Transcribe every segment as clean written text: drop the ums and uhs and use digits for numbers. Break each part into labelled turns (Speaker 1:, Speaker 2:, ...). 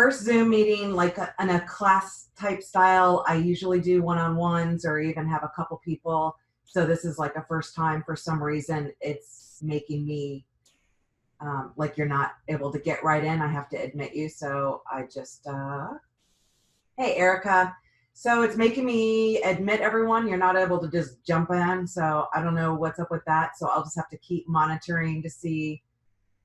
Speaker 1: first Zoom meeting, like in a class type style, I usually do one-on-ones or even have a couple people. So this is like a first time. For some reason, it's making me like you're not able to get right in. I have to admit you. So I just, hey, Erica. So it's making me admit everyone. You're not able to just jump in. So I don't know what's up with that. So I'll just have to keep monitoring to see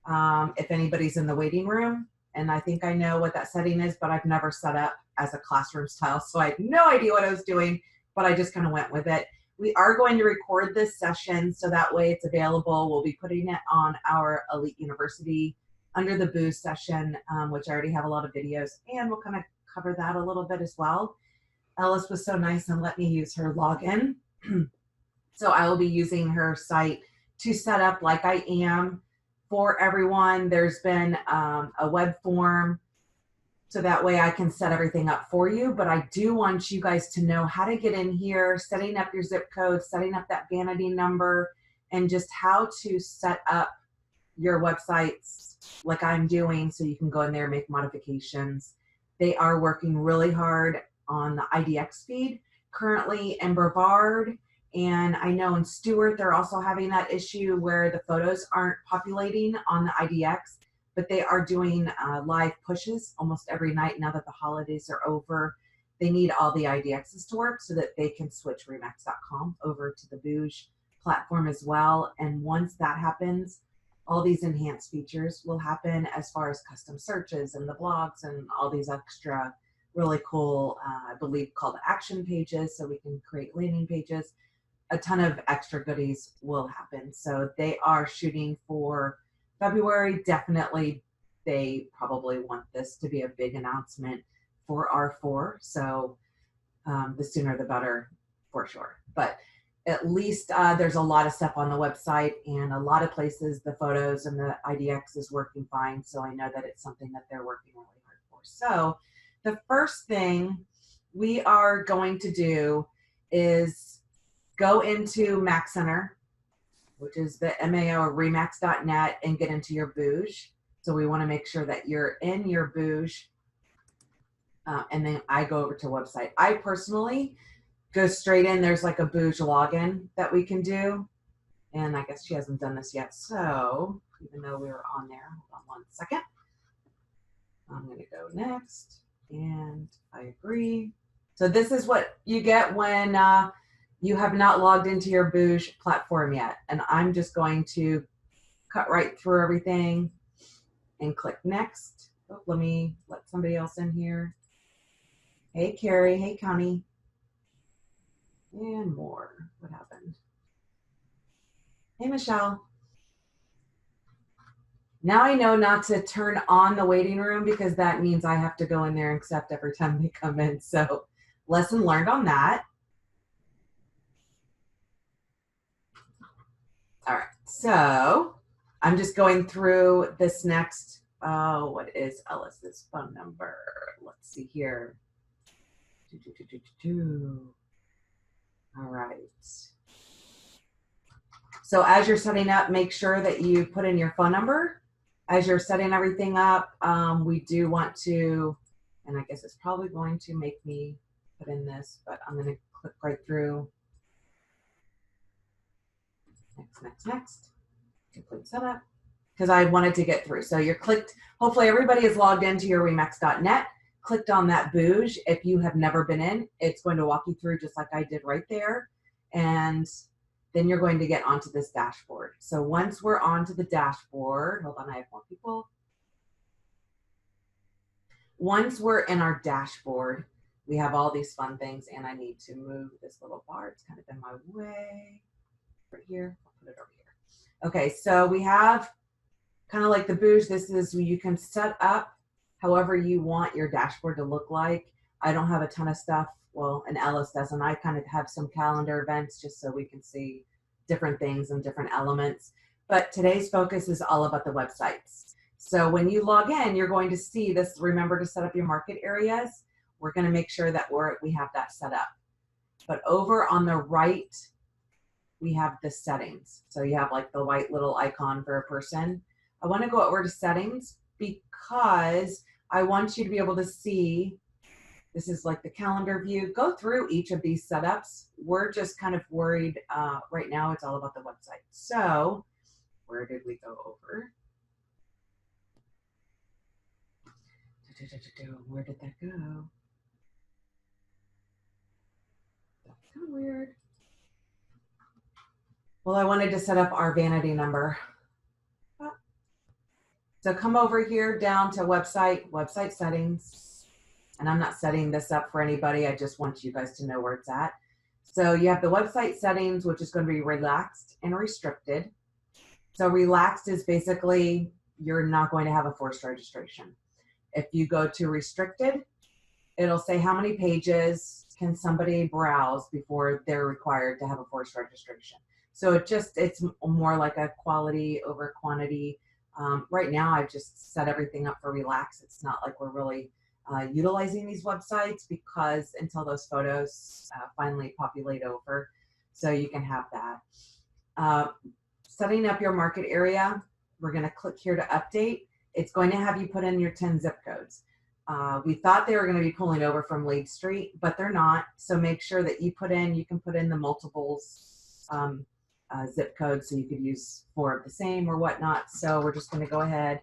Speaker 1: if anybody's in the waiting room. And I think I know what that setting is, but I've never set up as a classroom style. So I had no idea what I was doing, but I just kind of went with it. We are going to record this session so that way it's available. We'll be putting it on our Elite University under the booj session, which I already have a lot of videos, and we'll kind of cover that a little bit as well. Ellis was so nice and let me use her login. So I will be using her site to set up like I am for everyone. There's been a web form so that way I can set everything up for you, but I do want you guys to know how to get in here, setting up your zip code, setting up that vanity number, and just how to set up your websites like I'm doing so you can go in there and make modifications. They are working really hard on the IDX feed currently in Brevard, and I know in Stewart they're also having that issue where the photos aren't populating on the IDX, but they are doing live pushes almost every night now that the holidays are over. They need all the IDXs to work so that they can switch Remax.com over to the booj platform as well. And once that happens, all these enhanced features will happen as far as custom searches and the blogs and all these extra really cool, I believe, call to action pages so we can create landing pages. A ton of extra goodies will happen. So they are shooting for February. Definitely, they probably want this to be a big announcement for R4. So the sooner the better for sure. But at least there's a lot of stuff on the website and a lot of places the photos and the IDX is working fine. So I know that it's something that they're working really hard for. So the first thing we are going to do is go into Mac Center, which is the MAO or remax.net, and get into your booj. So we want to make sure that you're in your booj. And then I go over to website. I personally go straight in. There's like a booj login that we can do. And I guess she hasn't done this yet. So even though we were on there, hold on one second. I'm going to go next. And I agree. So this is what you get when you have not logged into your booj platform yet. And I'm just going to cut right through everything and click next. Oh, let me let somebody else in here. Hey, Carrie. Hey, Connie. And more. What happened? Hey, Michelle. Now I know not to turn on the waiting room because that means I have to go in there and accept every time they come in. So lesson learned on that. All right, so I'm just going through this next, what is Ellis's phone number? Let's see here. All right. So as you're setting up, make sure that you put in your phone number. As you're setting everything up, we do want to, and I guess it's probably going to make me put in this, but I'm going to click right through. Next. Complete setup. Because I wanted to get through. So you're clicked, hopefully everybody is logged into your remax.net, clicked on that booj. If you have never been in, it's going to walk you through just like I did right there. And then you're going to get onto this dashboard. So once we're onto the dashboard, hold on, I have more people. Once we're in our dashboard, we have all these fun things, and I need to move this little bar. It's kind of in my way. Right here, I'll put it over here. Okay, so we have kind of like the booj. This is where you can set up however you want your dashboard to look like. I don't have a ton of stuff. Well, and Ellis doesn't. I kind of have some calendar events just so we can see different things and different elements. But today's focus is all about the websites. So when you log in, you're going to see this. Remember to set up your market areas. We're going to make sure that we have that set up. But over on the right, we have the settings. So you have like the white little icon for a person. I want to go over to settings because I want you to be able to see, this is like the calendar view. Go through each of these setups. We're just kind of worried right now. It's all about the website. So where did we go over? Where did that go? That's kind of weird. Well, I wanted to set up our vanity number. So come over here down to website settings. And I'm not setting this up for anybody. I just want you guys to know where it's at. So you have the website settings, which is going to be relaxed and restricted. So relaxed is basically you're not going to have a forced registration. If you go to restricted, it'll say how many pages can somebody browse before they're required to have a forced registration. So it's more like a quality over quantity. Right now, I've just set everything up for relax. It's not like we're really utilizing these websites because until those photos finally populate over, so you can have that. Setting up your market area, we're going to click here to update. It's going to have you put in your 10 zip codes. We thought they were going to be pulling over from Lead Street, but they're not. So make sure that you can put in the multiples zip codes, so you could use 4 of the same or whatnot. So we're just going to go ahead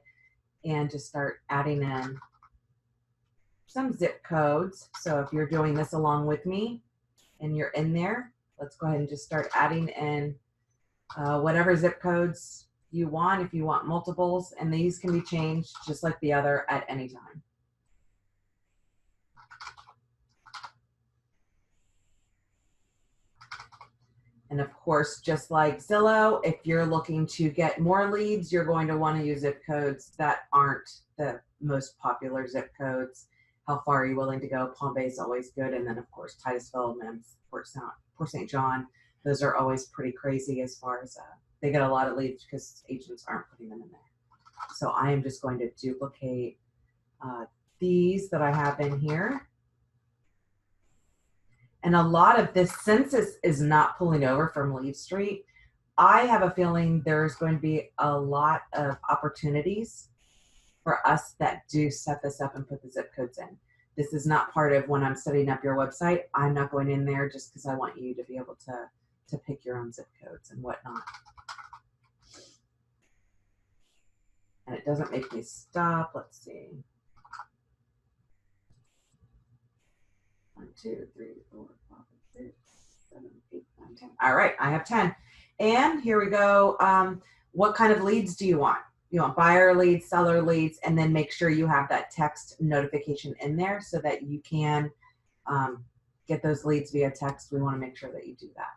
Speaker 1: and just start adding in some zip codes. So if you're doing this along with me and you're in there, let's go ahead and just start adding in whatever zip codes you want, if you want multiples, and these can be changed just like the other at any time. And of course, just like Zillow, if you're looking to get more leads, you're going to want to use zip codes that aren't the most popular zip codes. How far are you willing to go? Palm Bay is always good. And then of course, Titusville, Mims, Port St. John, those are always pretty crazy as far as they get a lot of leads because agents aren't putting them in there. So I am just going to duplicate these that I have in here. And a lot of this, since this is not pulling over from Lead Street, I have a feeling there's going to be a lot of opportunities for us that do set this up and put the zip codes in. This is not part of when I'm setting up your website. I'm not going in there just because I want you to be able to pick your own zip codes and whatnot. And it doesn't make me stop. Let's see. 1, 2, 3, 4, 5, 6, 7, 8, 9, 10. All right, I have 10. And here we go. What kind of leads do you want? You want buyer leads, seller leads, and then make sure you have that text notification in there so that you can get those leads via text. We want to make sure that you do that.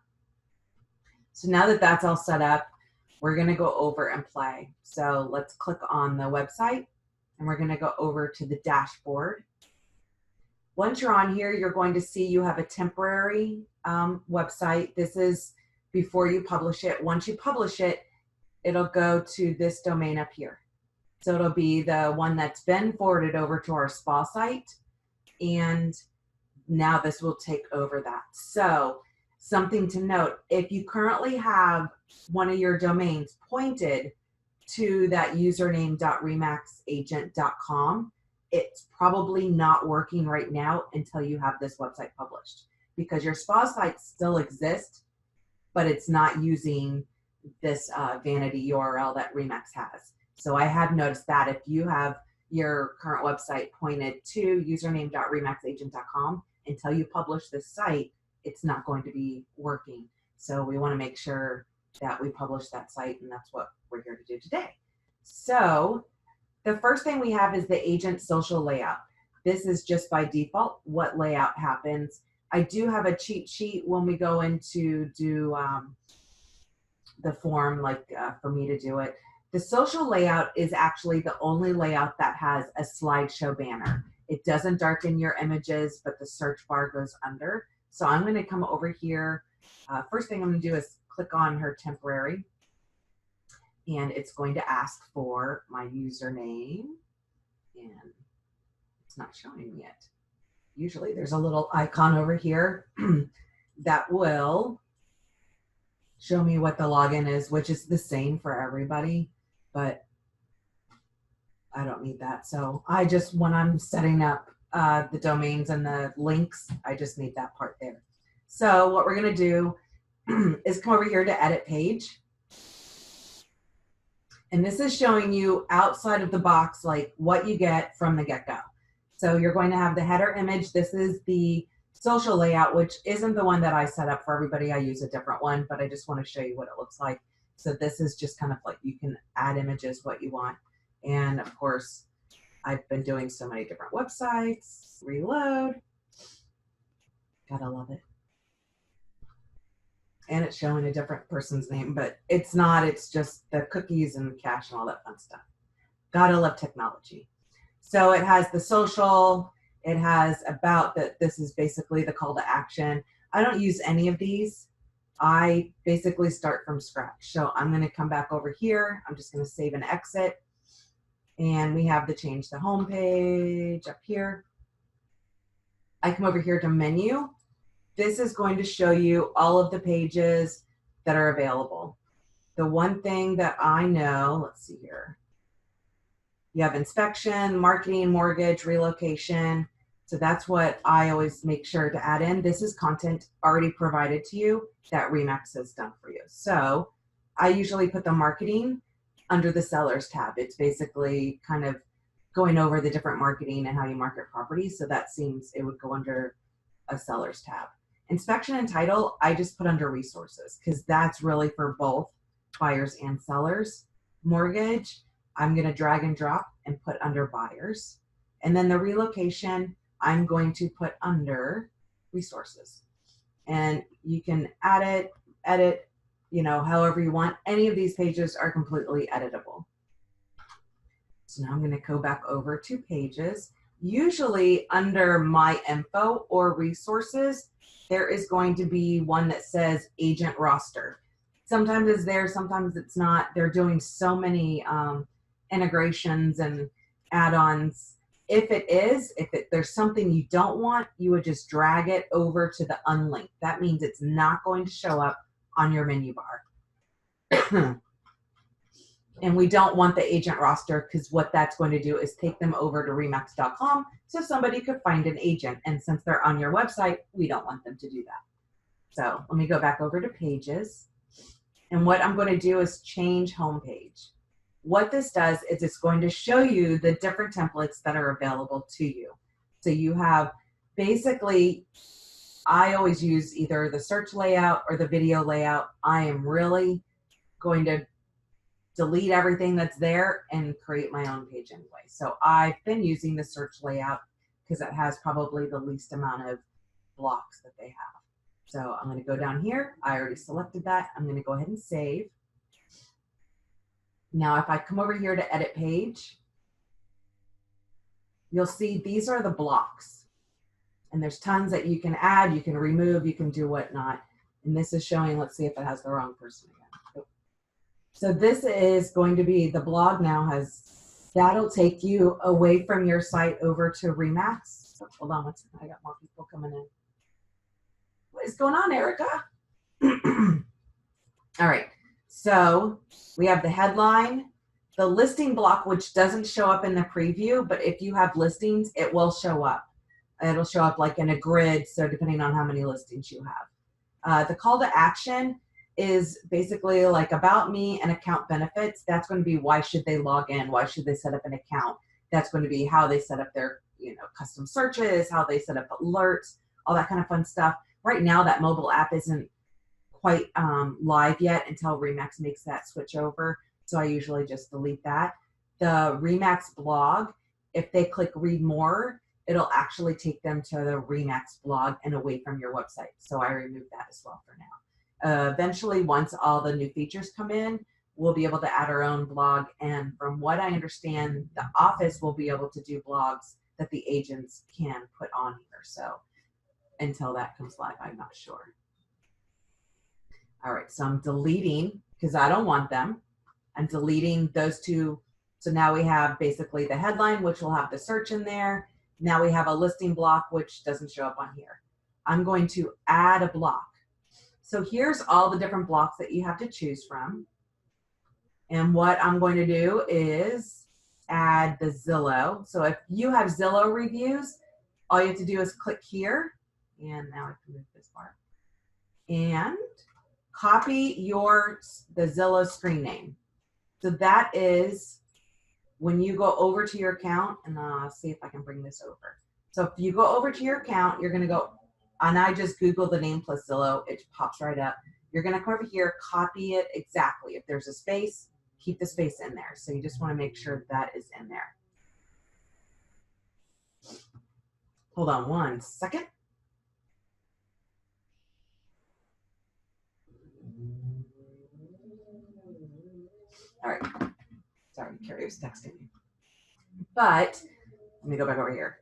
Speaker 1: So now that that's all set up, we're going to go over and play. So let's click on the website, and we're going to go over to the dashboard. Once you're on here, you're going to see you have a temporary website. This is before you publish it. Once you publish it, it'll go to this domain up here. So it'll be the one that's been forwarded over to our spa site. And now this will take over that. So something to note, if you currently have one of your domains pointed to that username.remaxagent.com, it's probably not working right now until you have this website published, because your spa site still exists, but it's not using this vanity URL that Remax has. So I have noticed that if you have your current website pointed to username.remaxagent.com, until you publish this site, it's not going to be working. So we want to make sure that we publish that site, and that's what we're here to do today. So the first thing we have is the agent social layout. This is just by default what layout happens. I do have a cheat sheet when we go into do the form, like for me to do it. The social layout is actually the only layout that has a slideshow banner. It doesn't darken your images, but the search bar goes under. So I'm going to come over here. First thing I'm going to do is click on her temporary. And it's going to ask for my username. And it's not showing yet. Usually there's a little icon over here that will show me what the login is, which is the same for everybody. But I don't need that. So I just, when I'm setting up the domains and the links, I just need that part there. So what we're going to do is come over here to edit page. And this is showing you outside of the box, like what you get from the get-go. So you're going to have the header image. This is the social layout, which isn't the one that I set up for everybody. I use a different one, but I just want to show you what it looks like. So this is just kind of like, you can add images, what you want. And of course, I've been doing so many different websites. Reload. Gotta love it. And it's showing a different person's name, but it's not, it's just the cookies and cache and all that fun stuff. Gotta love technology. So it has the social, it has about that. This is basically the call to action. I don't use any of these. I basically start from scratch. So I'm gonna come back over here. I'm just gonna save and exit. And we have the change the home page up here. I come over here to menu. This is going to show you all of the pages that are available. The one thing that I know, let's see here. You have inspection, marketing, mortgage, relocation. So that's what I always make sure to add in. This is content already provided to you that RE/MAX has done for you. So I usually put the marketing under the sellers tab. It's basically kind of going over the different marketing and how you market properties. So that seems it would go under a sellers tab. Inspection and title, I just put under resources because that's really for both buyers and sellers. Mortgage, I'm going to drag and drop and put under buyers. And then the relocation, I'm going to put under resources. And you can add it, edit, you know, however you want. Any of these pages are completely editable. So now I'm going to go back over to pages. Usually under my info or resources, there is going to be one that says agent roster. Sometimes it's there, sometimes it's not. They're doing so many integrations and add-ons. If it is, there's something you don't want, you would just drag it over to the unlinked. That means it's not going to show up on your menu bar. And we don't want the agent roster because what that's going to do is take them over to remax.com so somebody could find an agent. And since they're on your website, we don't want them to do that. So let me go back over to pages. And what I'm going to do is change homepage. What this does is it's going to show you the different templates that are available to you. So you have basically, I always use either the search layout or the video layout. I am really going to delete everything that's there and create my own page anyway. So I've been using the search layout because it has probably the least amount of blocks that they have. So I'm going to go down here. I already selected that. I'm going to go ahead and save. Now, if I come over here to edit page, you'll see these are the blocks. And there's tons that you can add, you can remove, you can do whatnot. And this is showing, let's see if it has the wrong person again. So this is going to be, the blog now has, that'll take you away from your site over to RE/MAX. So hold on one second, I got more people coming in. What is going on, Erica? All right, so we have the headline, the listing block, which doesn't show up in the preview, but if you have listings, it will show up. It'll show up like in a grid, so depending on how many listings you have. The call to action is basically like about me and account benefits. That's going to be why should they log in? Why should they set up an account? That's going to be how they set up their, custom searches, how they set up alerts, all that kind of fun stuff. Right now, that mobile app isn't quite live yet until RE/MAX makes that switch over. So I usually just delete that. The RE/MAX blog, if they click read more, it'll actually take them to the RE/MAX blog and away from your website. So I remove that as well for now. Eventually, once all the new features come in, we'll be able to add our own blog. And from what I understand, the office will be able to do blogs that the agents can put on here. So until that comes live, I'm not sure. All right, so I'm deleting because I don't want them. I'm deleting those two. So now we have basically the headline, which will have the search in there. Now we have a listing block, which doesn't show up on here. I'm going to add a block. So here's all the different blocks that you have to choose from. And what I'm going to do is add the Zillow. So if you have Zillow reviews, all you have to do is click here, and now I can move this part, and copy the Zillow screen name. So that is when you go over to your account, and I'll see if I can bring this over. So if you go over to your account, you're gonna go, and I just Googled the name plus Zillow, it pops right up. You're gonna come over here, copy it exactly. If there's a space, keep the space in there. So you just wanna make sure that is in there. Hold on one second. All right, sorry, Carrie was texting me. But let me go back over here.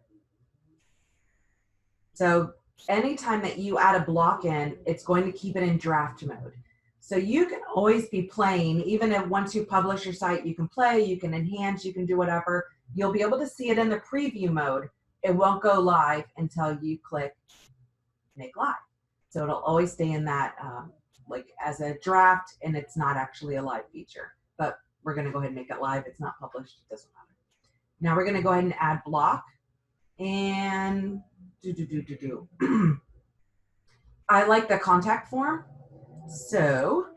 Speaker 1: So anytime that you add a block in, it's going to keep it in draft mode. So you can always be playing, even if once you publish your site, you can play, you can enhance, you can do whatever. You'll be able to see it in the preview mode. It won't go live until you click make live. So it'll always stay in that like as a draft, and it's not actually a live feature. But we're gonna go ahead and make it live. It's not published, it doesn't matter. Now we're gonna go ahead and add block, and I like the contact form. So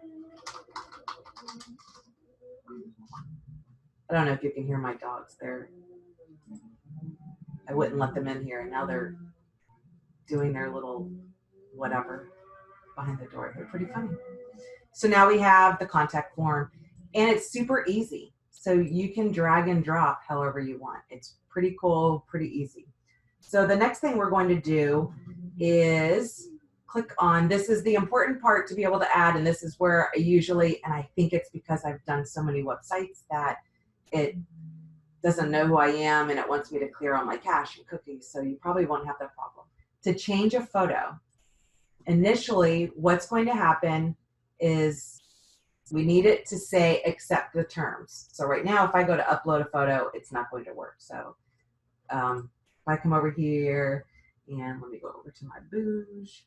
Speaker 1: I don't know if you can hear my dogs. I wouldn't let them in here, and now they're doing their little whatever behind the door. They're pretty funny. So now we have the contact form, and it's super easy. So you can drag and drop however you want. It's pretty cool, pretty easy. So the next thing we're going to do is click on, this is the important part to be able to add, and this is where I usually, and I think it's because I've done so many websites that it doesn't know who I am and it wants me to clear all my cache and cookies, so you probably won't have that problem. To change a photo, initially what's going to happen is we need it to say accept the terms. So right now if I go to upload a photo, it's not going to work. So if I come over here and let me go over to my booj.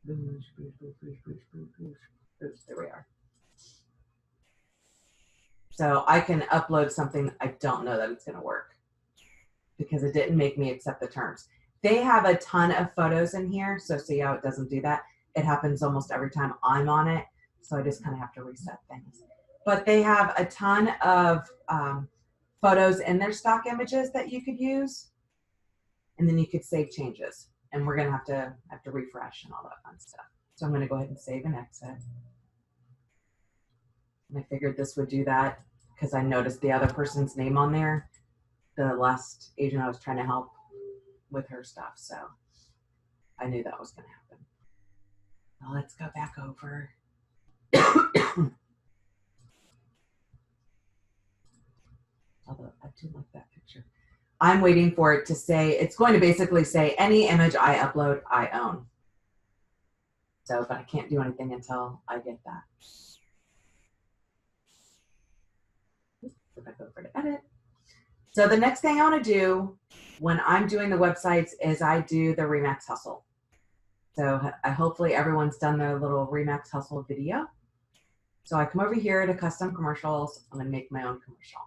Speaker 1: Booj. There we are. So I can upload something. I don't know that it's going to work because it didn't make me accept the terms. They have a ton of photos in here, so see how it doesn't do that? It happens almost every time I'm on it, so I just kind of have to reset things. But they have a ton of photos in their stock images that you could use, and then you could save changes. And we're going to have to refresh and all that fun stuff. So I'm going to go ahead and save and exit. And I figured this would do that because I noticed the other person's name on there, the last agent I was trying to help with her stuff. So I knew that was going to happen. Well, let's go back over. Although I do like that picture. I'm waiting for it to say, it's going to basically say any image I upload, I own. So, but I can't do anything until I get that. Go back over to edit. So the next thing I want to do when I'm doing the websites is I do the Remax Hustle. So hopefully everyone's done their little Remax Hustle video. So I come over here to custom commercials. I'm going to make my own commercial.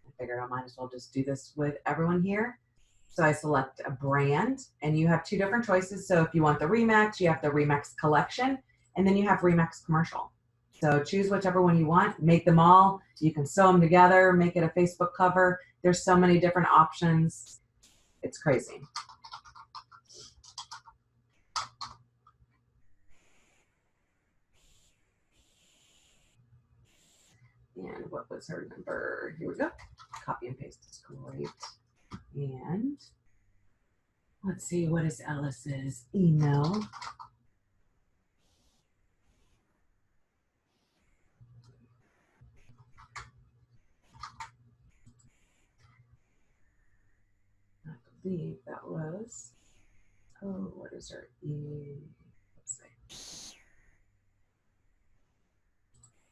Speaker 1: I figured I might as well just do this with everyone here. So I select a brand, and you have two different choices. So if you want the Remax, you have the Remax collection, and then you have Remax commercial. So choose whichever one you want, make them all. You can sew them together, make it a Facebook cover. There's so many different options. It's crazy. And what was her number? Here we go. Copy and paste is great. And let's see, what is Alice's email? I believe that was, oh, what is her email? Let's see.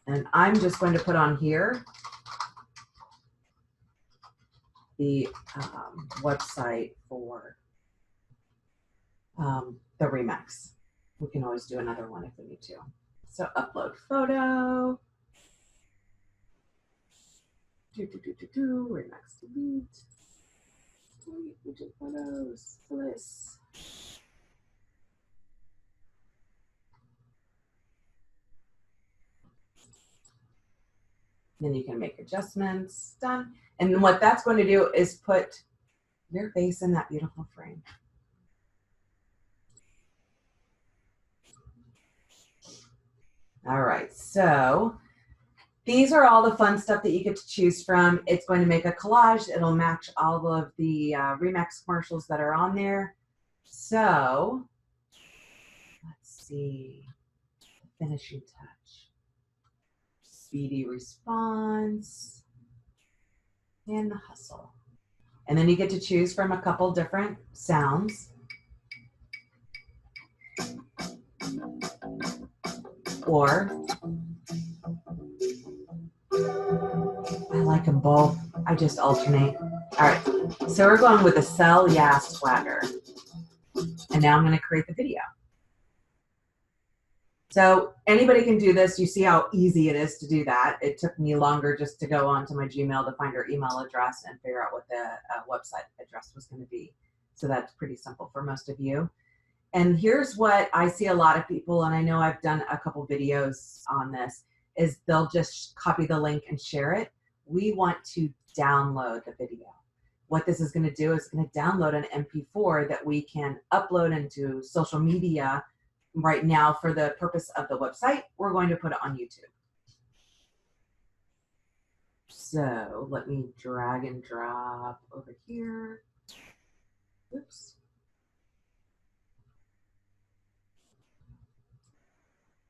Speaker 1: And I'm just going to put on here the website for the Remax. We can always do another one if we need to. So upload photo. Remax delete. Delete photos. Bliss. Then you can make adjustments. Done. And what that's going to do is put your face in that beautiful frame. All right, so these are all the fun stuff that you get to choose from. It's going to make a collage. It'll match all of the Remax commercials that are on there. So let's see, finishing touch, speedy response, and the hustle. And then you get to choose from a couple different sounds. Or I like them both. I just alternate. All right, so we're going with a Sell Yeah Swagger. And now I'm going to create the video. So anybody can do this. You see how easy it is to do that. It took me longer just to go onto my Gmail to find her email address and figure out what the website address was going to be. So that's pretty simple for most of you. And here's what I see a lot of people, and I know I've done a couple videos on this, is they'll just copy the link and share it. We want to download the video. What this is going to do is going to download an MP4 that we can upload into social media. Right now, for the purpose of the website, we're going to put it on YouTube. So let me drag and drop over here. Oops.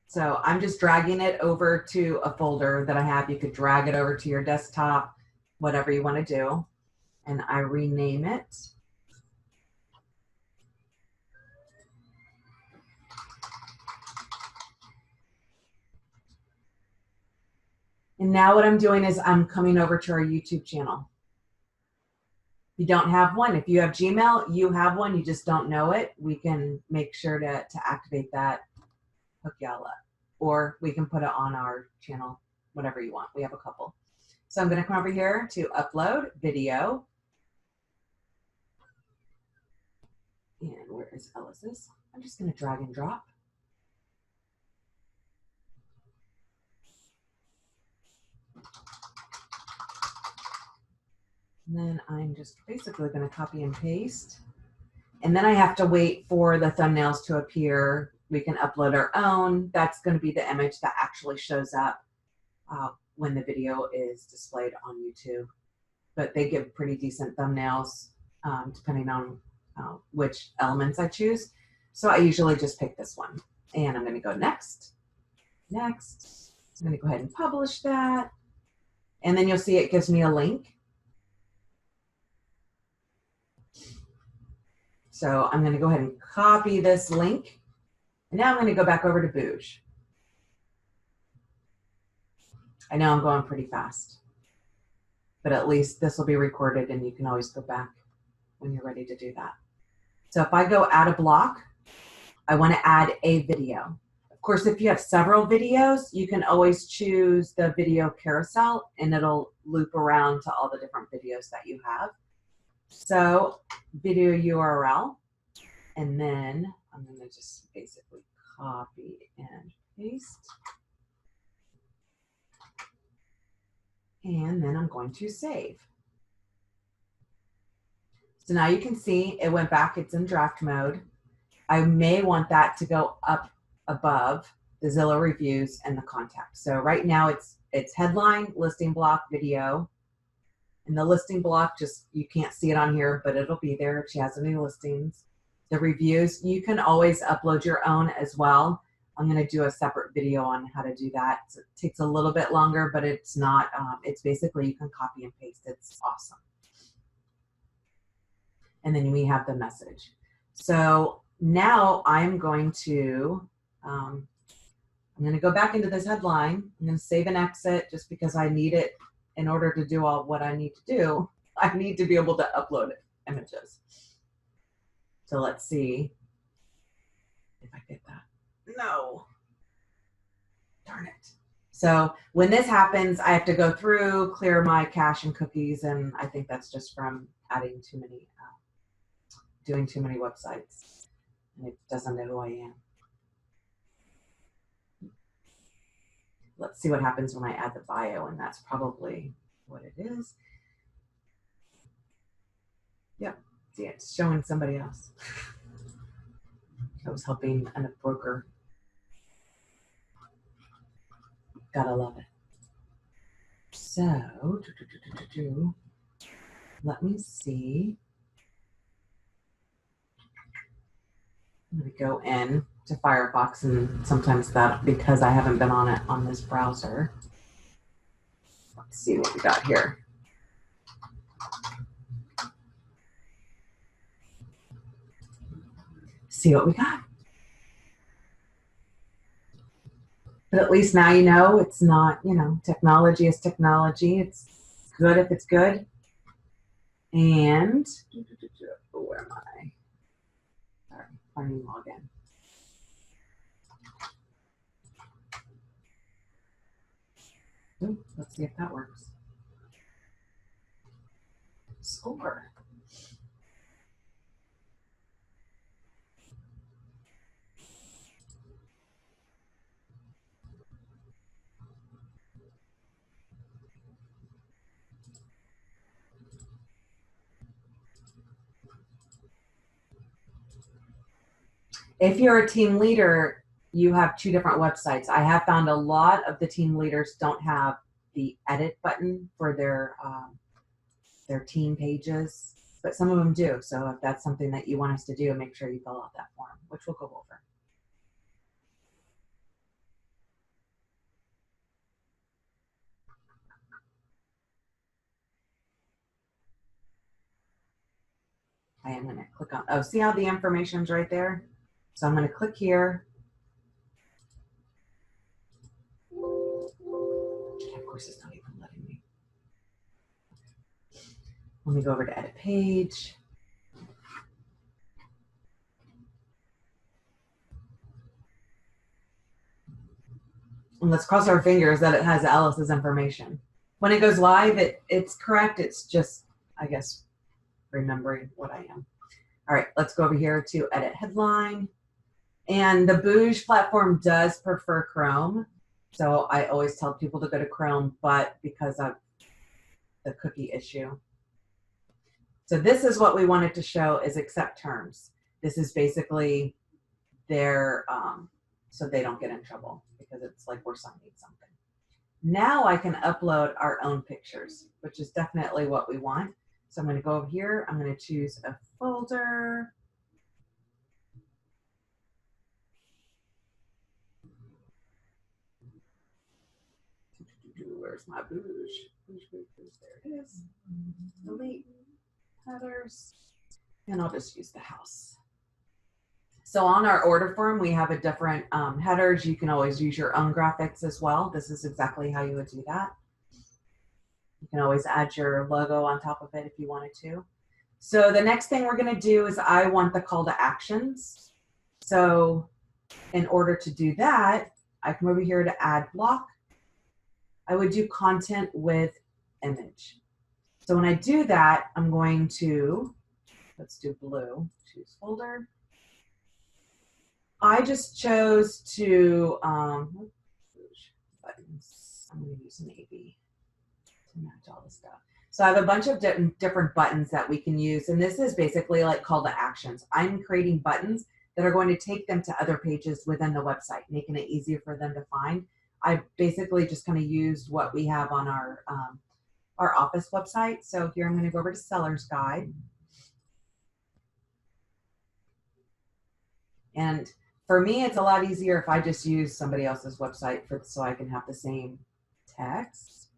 Speaker 1: So I'm just dragging it over to a folder that I have. You could drag it over to your desktop, whatever you want to do. And I rename it. And now what I'm doing is I'm coming over to our YouTube channel. If you don't have one, if you have Gmail, you have one, you just don't know it, we can make sure to activate that, hook y'all up. Or we can put it on our channel, whatever you want. We have a couple. So I'm going to come over here to upload video. And where is Ellis's? I'm just going to drag and drop. And then I'm just basically going to copy and paste. And then I have to wait for the thumbnails to appear. We can upload our own. That's going to be the image that actually shows up when the video is displayed on YouTube. But they give pretty decent thumbnails depending on which elements I choose. So I usually just pick this one. And I'm going to go next. Next. I'm going to go ahead and publish that. And then you'll see it gives me a link. So I'm going to go ahead and copy this link. And now I'm going to go back over to booj. I know I'm going pretty fast, but at least this will be recorded and you can always go back when you're ready to do that. So if I go add a block, I want to add a video. Of course, if you have several videos, you can always choose the video carousel and it'll loop around to all the different videos that you have. So video URL, and then I'm going to just basically copy and paste. And then I'm going to save. So now you can see it went back, it's in draft mode. I may want that to go up above the Zillow reviews and the contacts. So right now it's headline, listing block, video. And the listing block, just, you can't see it on here, but it'll be there if she has any listings. The reviews, you can always upload your own as well. I'm going to do a separate video on how to do that. So it takes a little bit longer, but it's not, it's basically you can copy and paste. It's awesome. And then we have the message. So now I'm going to go back into this headline. I'm going to save and exit just because I need it in order to do all what I need to do. I need to be able to upload images. So let's see if I get that. No. Darn it. So when this happens, I have to go through, clear my cache and cookies, and I think that's just from adding too many, doing too many websites, and it doesn't know who I am. Let's see what happens when I add the bio, and that's probably what it is. Yep, see, it's showing somebody else. I was helping a broker. Gotta love it. So, let me see. I'm going to go in to Firefox, and sometimes that, because I haven't been on it on this browser. Let's see what we got here. See what we got. But at least now you know it's not, you know, technology is technology. It's good if it's good. And where am I? Sorry, finding login. Ooh, let's see if that works. Score. If you're a team leader, you have two different websites. I have found a lot of the team leaders don't have the edit button for their team pages, but some of them do. So if that's something that you want us to do, make sure you fill out that form, which we'll go over. I am going to click on, oh, see how the information's right there? So I'm going to click here. Of course, it's not even letting me. Let me go over to edit page. And let's cross our fingers that it has Alice's information. When it goes live, it's correct. It's just, I guess, remembering what I am. All right, let's go over here to edit headline. And the booj platform does prefer Chrome. So I always tell people to go to Chrome, but because of the cookie issue. So this is what we wanted to show is accept terms. This is basically their, so they don't get in trouble because it's like we're signing something. Now I can upload our own pictures, which is definitely what we want. So I'm going to go over here. I'm going to choose a folder. Where's my booj? There it is. Delete headers. And I'll just use the house. So on our order form, we have a different headers. You can always use your own graphics as well. This is exactly how you would do that. You can always add your logo on top of it if you wanted to. So the next thing we're going to do is I want the call to actions. So in order to do that, I come over here to add block. I would do content with image. So when I do that, I'm going to, let's do blue, choose folder. I just chose to, buttons. I'm going to use navy to match all this stuff. So I have a bunch of different buttons that we can use. And this is basically like call to actions. I'm creating buttons that are going to take them to other pages within the website, making it easier for them to find. I basically just kind of used what we have on our office website. So here I'm going to go over to Seller's Guide. And for me, it's a lot easier if I just use somebody else's website so I can have the same text.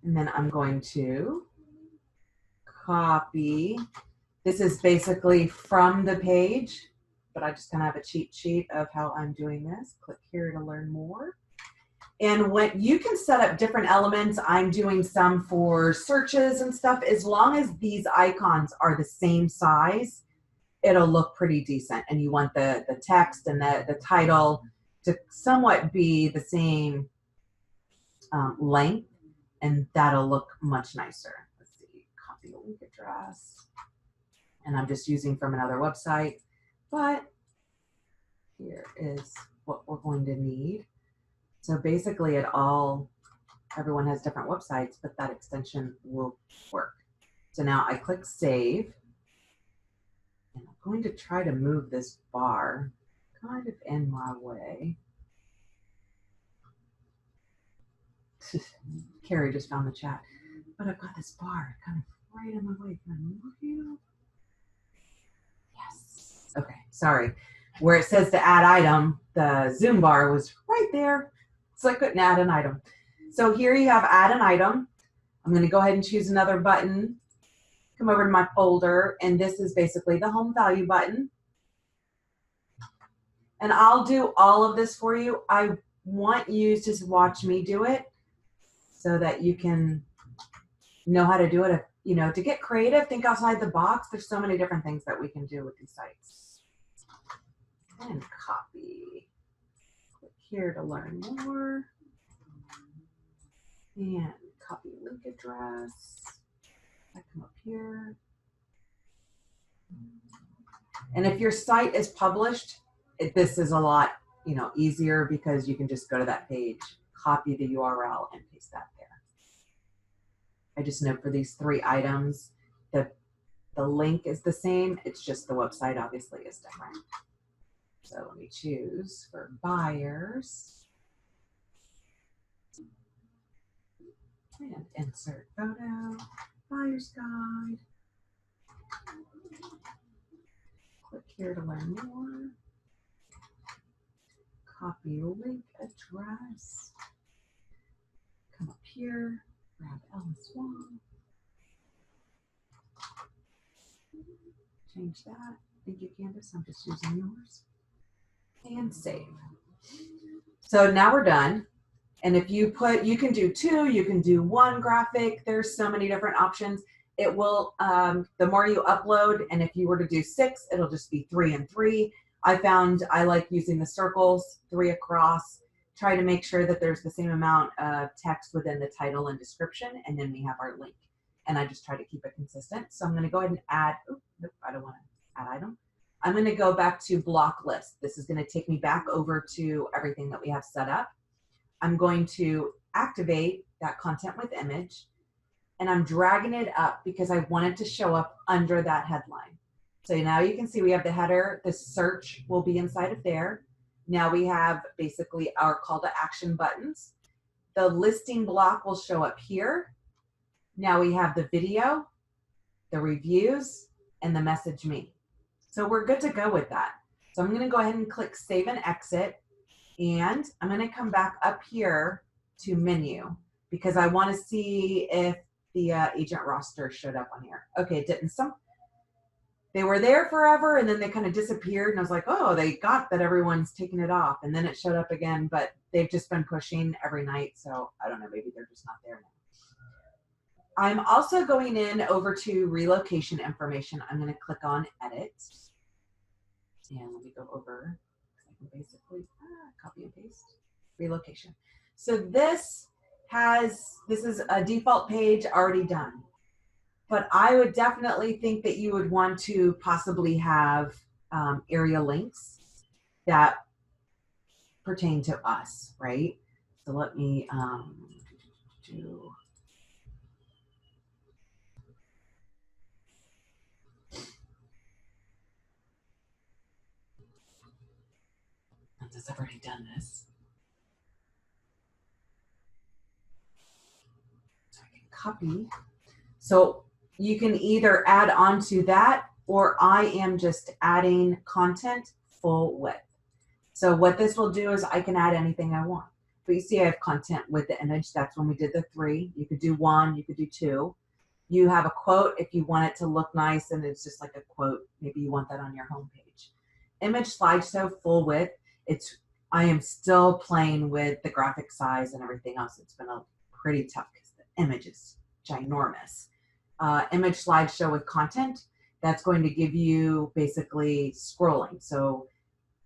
Speaker 1: And then I'm going to copy. This is basically from the page, but I just kind of have a cheat sheet of how I'm doing this. Click here to learn more. And when you can set up different elements, I'm doing some for searches and stuff. As long as these icons are the same size, it'll look pretty decent. And you want the text and the title to somewhat be the same length, and that'll look much nicer. Let's see, copy the link address. And I'm just using from another website, but here is what we're going to need. So basically everyone has different websites, but that extension will work. So now I click save, and I'm going to try to move this bar kind of in my way. Carrie just found the chat, but I've got this bar kind of right in my way. Can I move you? Yes. Okay, sorry. Where it says to add item, the Zoom bar was right there, so I couldn't add an item. So here you have add an item. I'm going to go ahead and choose another button. Come over to my folder, and this is basically the home value button. And I'll do all of this for you. I want you to watch me do it so that you can know how to do it. You know, to get creative, think outside the box. There's so many different things that we can do with these sites. And copy. Click here to learn more. And copy link address. I come up here. And if your site is published, this is a lot, you know, easier because you can just go to that page, copy the URL, and paste that there. I just note for these 3 items, the link is the same. It's just the website obviously is different. So let me choose for buyers and insert photo, buyer's guide. Click here to learn more. Copy link address. Come up here, grab LS1. Change that. Thank you, Candace. I'm just using yours. And save. So now we're done. And if you you can do 2, you can do 1 graphic. There's so many different options. It will, the more you upload, and if you were to do 6, it'll just be 3 and 3. I found I like using the circles, 3 across, try to make sure that there's the same amount of text within the title and description, and then we have our link. And I just try to keep it consistent. So I'm going to go ahead and add, oh, nope, I don't want to add item. I'm going to go back to block list. This is going to take me back over to everything that we have set up. I'm going to activate that content with image, and I'm dragging it up because I want it to show up under that headline. So now you can see we have the header, the search will be inside of there. Now we have basically our call to action buttons. The listing block will show up here. Now we have the video, the reviews, and the message me. So we're good to go with that. So I'm going to go ahead and click save and exit. And I'm going to come back up here to menu because I want to see if the agent roster showed up on here. Okay, it didn't. They were there forever and then they kind of disappeared, and I was like, oh, they got that everyone's taking it off, and then it showed up again, but they've just been pushing every night, so I don't know, maybe they're just not there now. I'm also going in over to relocation information. I'm going to click on edit, and let me go over. I can basically copy and paste relocation. So this is a default page already done. But I would definitely think that you would want to possibly have area links that pertain to us, right? So let me do. Since I've already done this. So I can copy. So you can either add on to that, or I am just adding content full width. So what this will do is I can add anything I want. But you see I have content with the image. That's when we did the 3. You could do 1, you could do 2. You have a quote if you want it to look nice and it's just like a quote. Maybe you want that on your homepage. Image slideshow full width. I am still playing with the graphic size and everything else. It's been pretty tough because the image is ginormous. Image slideshow with content. That's going to give you basically scrolling. So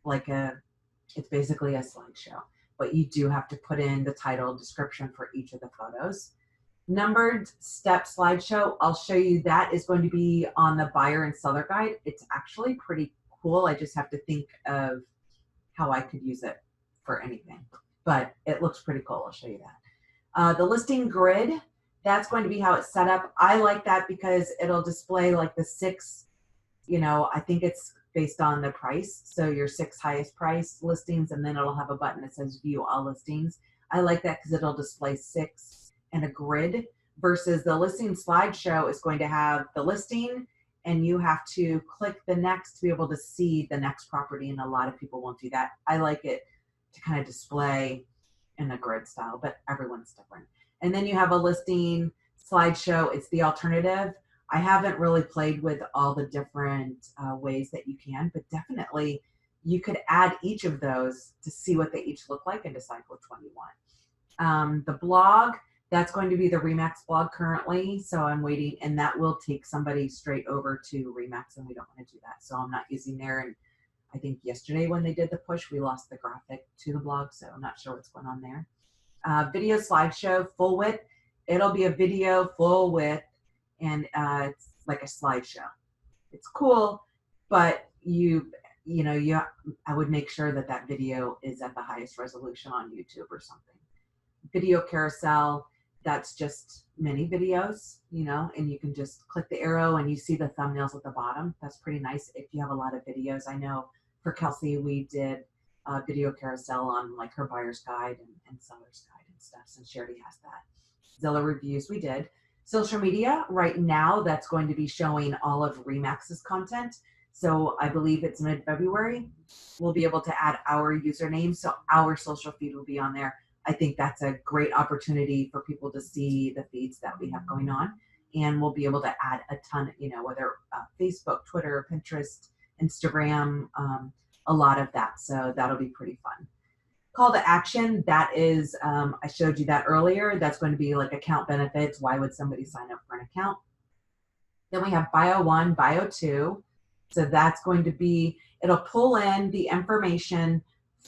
Speaker 1: it's basically a slideshow, but you do have to put in the title, description for each of the photos. Numbered step slideshow, I'll show you, that is going to be on the buyer and seller guide. It's actually pretty cool. I just have to think of how I could use it for anything, but it looks pretty cool. I'll show you that. The listing grid, that's going to be how it's set up. I like that because it'll display like the 6, I think it's based on the price. So your 6 highest price listings, and then it'll have a button that says view all listings. I like that because it'll display 6 in a grid, versus the listing slideshow is going to have the listing and you have to click the next to be able to see the next property, and a lot of people won't do that. I like it to kind of display in a grid style, but everyone's different. And then you have a listing slideshow. It's the alternative. I haven't really played with all the different ways that you can, but definitely you could add each of those to see what they each look like and decide which one you want. The blog, that's going to be the Remax blog currently. So I'm waiting, and that will take somebody straight over to Remax, and we don't want to do that. So I'm not using there. And I think yesterday when they did the push, we lost the graphic to the blog. So I'm not sure what's going on there. Video slideshow, full width. It'll be a video full width, and it's like a slideshow. It's cool, but I would make sure that that video is at the highest resolution on YouTube or something. Video carousel, that's just mini videos, and you can just click the arrow and you see the thumbnails at the bottom. That's pretty nice if you have a lot of videos. I know for Kelsey, we did a video carousel on like her buyer's guide and seller's guide and stuff, since she already has that. Zillow reviews, we did. Social media, right now, that's going to be showing all of Remax's content. So I believe it's mid-February. We'll be able to add our username, so our social feed will be on there. I think that's a great opportunity for people to see the feeds that we have going on, and we'll be able to add a ton, whether Facebook, Twitter, Pinterest, Instagram, a lot of that. So that'll be pretty fun. Call to action, that is, I showed you that earlier. That's going to be like account benefits. Why would somebody sign up for an account? Then we have bio 1, bio 2. So that's going to be, it'll pull in the information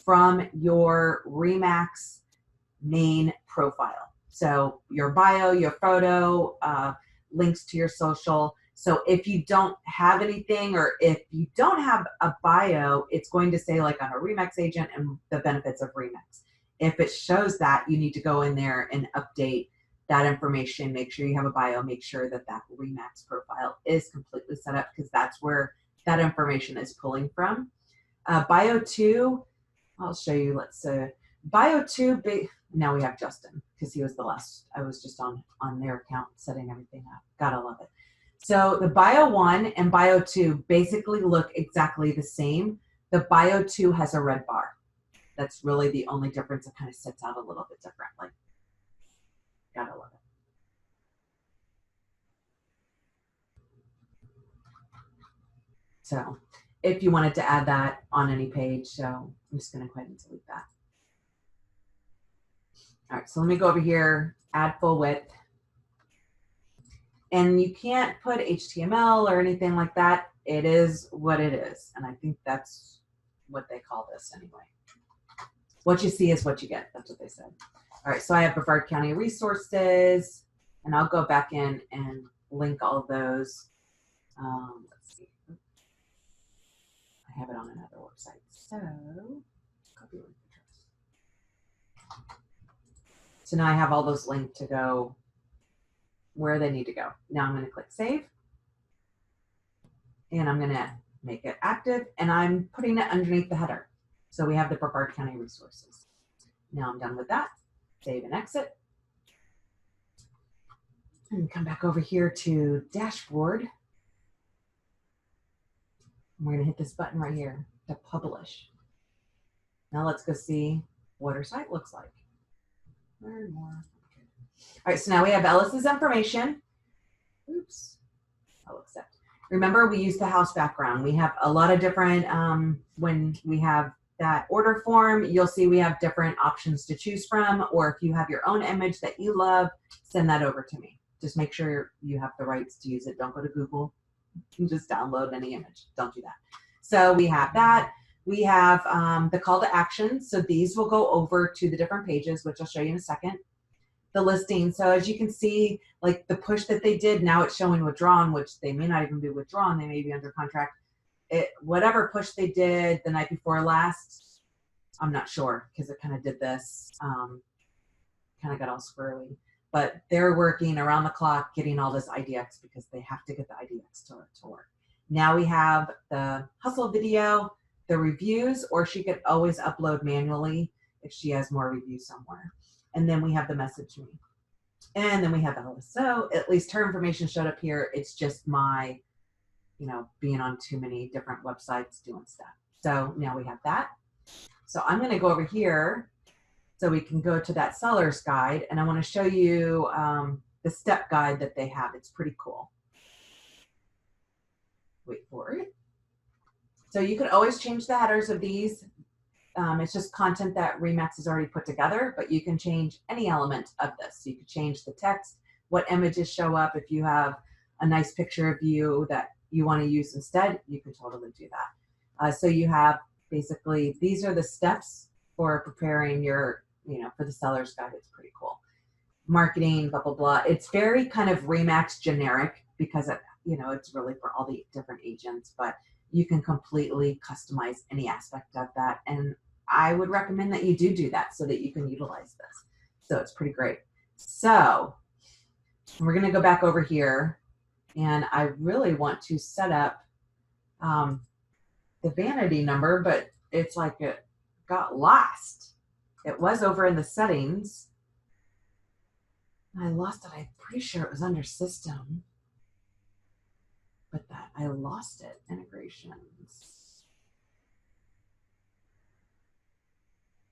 Speaker 1: from your Remax main profile. So your bio, your photo, links to your social. So if you don't have anything, or if you don't have a bio, it's going to say like I'm a Remax agent and the benefits of Remax. If it shows that, you need to go in there and update that information. Make sure you have a bio. Make sure that that Remax profile is completely set up, because that's where that information is pulling from. Bio 2, I'll show you. Let's say bio 2. Now we have Justin, because he was the last. I was just on their account setting everything up. Gotta love it. So the bio 1 and bio 2 basically look exactly the same. The bio 2 has a red bar. That's really the only difference. It kind of sits out a little bit differently. Gotta love it. So if you wanted to add that on any page, so I'm just gonna go ahead and delete that. All right, so let me go over here, add full width. And you can't put HTML or anything like that. It is what it is. And I think that's what they call this anyway. What you see is what you get. That's what they said. All right, so I have Brevard County resources, and I'll go back in and link all of those. Let's see. I have it on another website. So, copy link address. So now I have all those linked to go where they need to go. Now I'm going to click save, and I'm going to make it active, and I'm putting it underneath the header. So we have the Brevard County resources. Now I'm done with that. Save and exit. And come back over here to dashboard. We're going to hit this button right here to publish. Now let's go see what our site looks like. Learn more. All right, so now we have Ellis's information. Oops, I'll accept. Remember, we use the house background. We have a lot of different, when we have that order form, you'll see we have different options to choose from, or if you have your own image that you love, send that over to me. Just make sure you have the rights to use it. Don't go to Google. and just download any image. Don't do that. So we have that. We have the call to action. So these will go over to the different pages, which I'll show you in a second. The listing. So as you can see, like the push that they did, now it's showing withdrawn, which they may not even be withdrawn. They may be under contract. Whatever push they did the night before last, I'm not sure because it kind of did this, kind of got all squirrely. But they're working around the clock getting all this IDX because they have to get the IDX to work. Now we have the hustle video, the reviews, or she could always upload manually if she has more reviews somewhere. And then we have the message me. And then we have the list. So at least her information showed up here. It's just my, being on too many different websites doing stuff. So now we have that. So I'm going to go over here so we can go to that seller's guide. And I want to show you the step guide that they have. It's pretty cool. Wait for it. So you can always change the headers of these. It's just content that Remax has already put together, but you can change any element of this. So you can change the text, what images show up. If you have a nice picture of you that you want to use instead, you can totally do that. So you have basically, these are the steps for preparing your, for the seller's guide. It's pretty cool. Marketing, blah, blah, blah. It's very kind of Remax generic because, it's really for all the different agents, but you can completely customize any aspect of that. And I would recommend that you do that so that you can utilize this. So it's pretty great. So we're going to go back over here, and I really want to set up the vanity number, but it's like it got lost. It was over in the settings. I lost it. I'm pretty sure it was under system, but that I lost it. Integrations.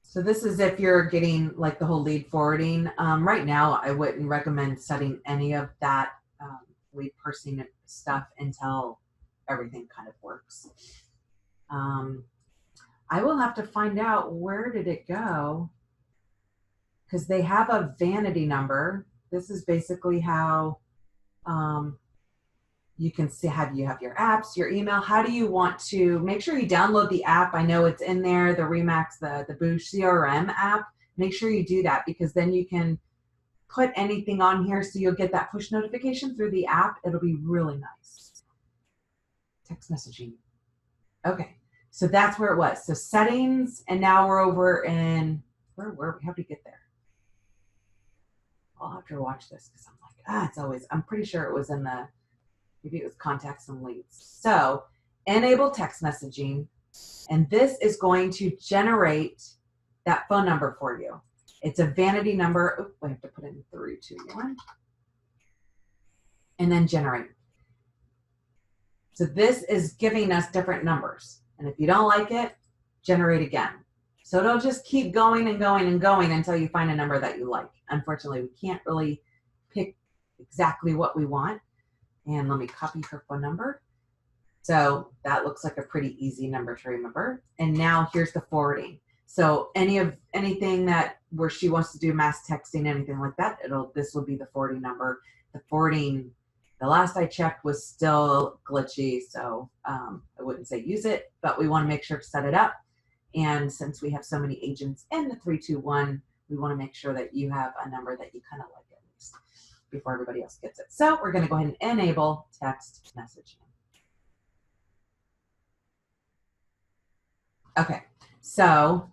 Speaker 1: So this is if you're getting like the whole lead forwarding. Right now, I wouldn't recommend setting any of that lead parsing stuff until everything kind of works. I will have to find out where did it go, because they have a vanity number. This is basically how you can see how you have your apps, your email. How do you want to make sure you download the app? I know it's in there, the Remax, the booj CRM app. Make sure you do that, because then you can put anything on here so you'll get that push notification through the app. It'll be really nice. Text messaging. Okay, so that's where it was. So settings, and now we're over in, where were we? How did we get there? I'll have to watch this because I'm like, it's always, I'm pretty sure it was in the, maybe it was contacts and leads. So enable text messaging, and this is going to generate that phone number for you. It's a vanity number. Oops, I have to put in 321 and then generate. So this is giving us different numbers. And if you don't like it, generate again. So it'll just keep going and going and going until you find a number that you like. Unfortunately, we can't really pick exactly what we want. And let me copy her phone number. So that looks like a pretty easy number to remember. And now here's the forwarding. So anything that where she wants to do mass texting, anything like that, this will be the forwarding number. The forwarding, the last I checked, was still glitchy, so I wouldn't say use it, but we want to make sure to set it up. And since we have so many agents in the 321, we want to make sure that you have a number that you kind of like at least before everybody else gets it. So we're going to go ahead and enable text messaging. Okay, so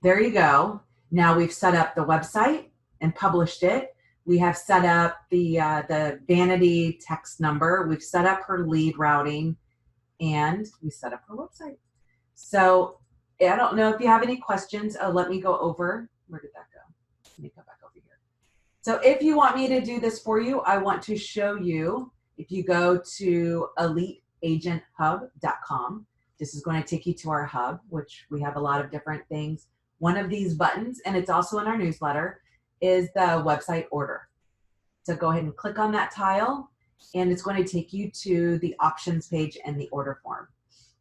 Speaker 1: there you go. Now we've set up the website and published it. We have set up the vanity text number. We've set up her lead routing, and we set up her website. So I don't know if you have any questions. Let me go over. Where did that go? Let me go back over here. So if you want me to do this for you, I want to show you. If you go to eliteagenthub.com, this is going to take you to our hub, which we have a lot of different things. One of these buttons, and it's also in our newsletter, is the website order. So go ahead and click on that tile, and it's going to take you to the options page and the order form.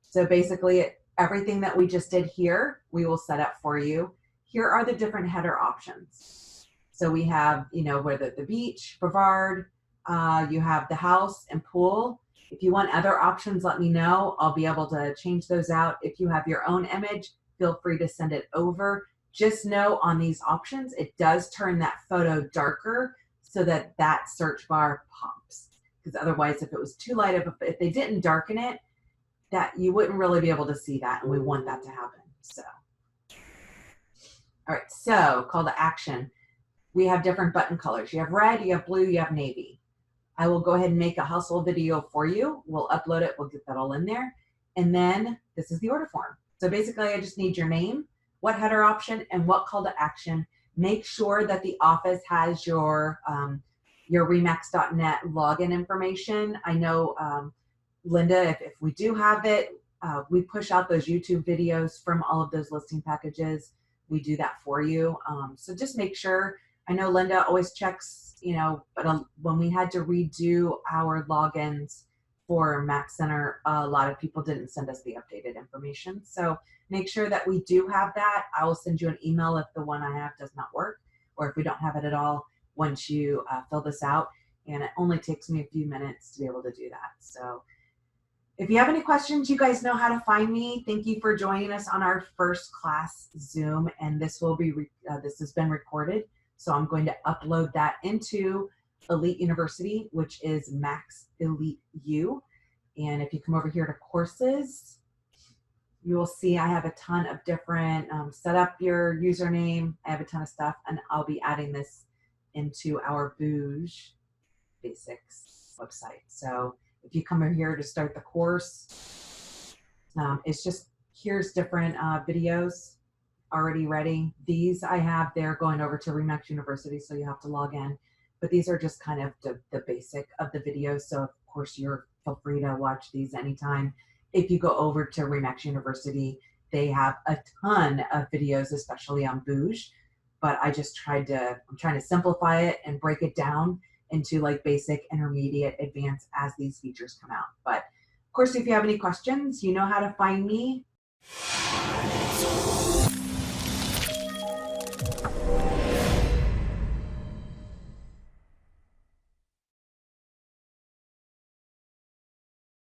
Speaker 1: So basically, everything that we just did here, we will set up for you. Here are the different header options. So we have, where the beach, Brevard, you have the house and pool. If you want other options, let me know. I'll be able to change those out. If you have your own image, feel free to send it over. Just know on these options, it does turn that photo darker so that that search bar pops. Because otherwise, if it was too light, if they didn't darken it, that you wouldn't really be able to see that, and we want that to happen. So, all right, so call to action. We have different button colors. You have red, you have blue, you have navy. I will go ahead and make a household video for you. We'll upload it. We'll get that all in there. And then this is the order form. So basically, I just need your name, what header option, and what call to action. Make sure that the office has your remax.net login information. I know, Linda, if we do have it, we push out those YouTube videos from all of those listing packages. We do that for you. So just make sure. I know Linda always checks, but when we had to redo our logins for Max Center, a lot of people didn't send us the updated information. So make sure that we do have that. I will send you an email if the one I have does not work, or if we don't have it at all once you fill this out. And it only takes me a few minutes to be able to do that. So if you have any questions, you guys know how to find me. Thank you for joining us on our first class Zoom, and this will be this has been recorded. So I'm going to upload that into Elite University, which is Max Elite U. And if you come over here to courses, you will see I have a ton of different, set up your username. I have a ton of stuff, and I'll be adding this into our booj basics website. So if you come over here to start the course, it's just, here's different videos already ready. These I have, they're going over to Remax University, so you have to log in. But these are just kind of the basic of the videos. So of course, you're feel free to watch these anytime. If you go over to Remax University, they have a ton of videos, especially on booj. But I'm trying to simplify it and break it down into like basic, intermediate, advanced as these features come out. But of course, if you have any questions, you know how to find me.